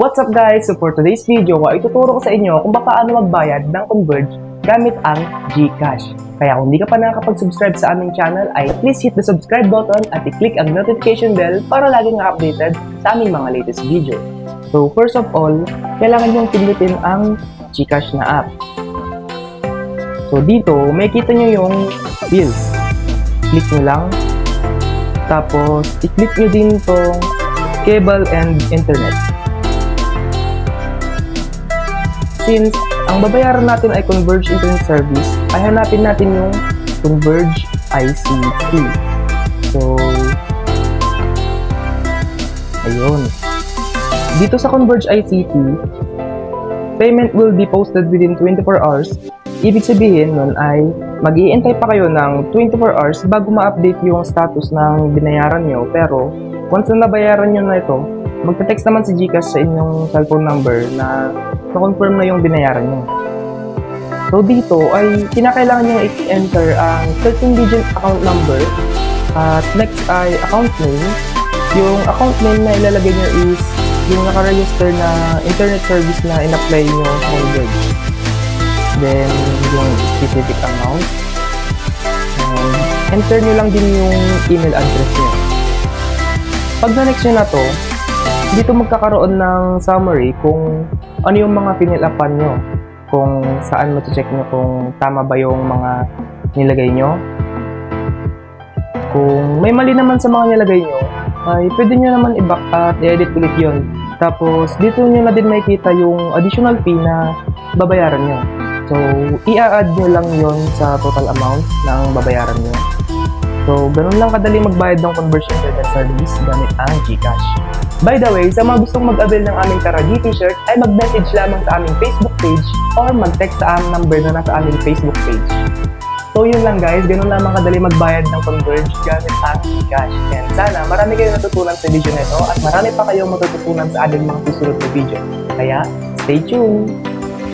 What's up guys? So for today's video ay ituturo ko sa inyo kung paano magbayad ng Converge gamit ang GCash. Kaya kung hindi ka pa nakakapag-subscribe sa aming channel ay please hit the subscribe button at i-click ang notification bell para laging updated sa aming mga latest video. So first of all, kailangan nyo pindutin ang GCash na app. So dito, may kita nyo yung bills. Click nyo lang. Tapos, i-click nyo din itong cable and internet. Since ang babayaran natin ay Converge Internet Service, ay hanapin natin yung Converge ICT. So, ayun. Dito sa Converge ICT, payment will be posted within 24 hours. Ibig sabihin nun ay mag-iintay pa kayo ng 24 hours bago ma-update yung status ng binayaran nyo. Pero, once na nabayaran nyo na ito, magte-text naman si GCash sa inyong cellphone number na na-confirm na yung binayaran nyo. So dito ay kinakailangan nyo i-enter ang 13-digit account number at next ay account name. Yung account name na ilalagay nyo is yung nakaregister na internet service na in-apply nyo sa Converge. Then yung specific amount. And enter nyo lang din yung email address nyo. Pag na-next nyo na to, dito magkakaroon ng summary kung ano yung mga pinilapan nyo, kung saan check nyo kung tama ba yung mga nilagay nyo. Kung may mali naman sa mga nilagay nyo, ay pwede nyo naman i-back at i-edit ulit yun. Tapos dito nyo na din makikita yung additional fee na babayaran nyo. So i-add nyo lang yun sa total amount ng babayaran nyo. So ganun lang kadali magbayad ng Converge Internet Service gamit ang GCash. By the way, sa mga gustong mag-avail ng aming Taragi t-shirt ay mag-message lamang sa aming Facebook page or mag-text sa aming number na nasa aming Facebook page. So yun lang guys, ganun lamang kadali magbayad ng Converge gamit ang GCash. And sana marami kayong natutunan sa video nito at marami pa kayong matututunan sa ating mga susunod na video. Kaya, stay tuned!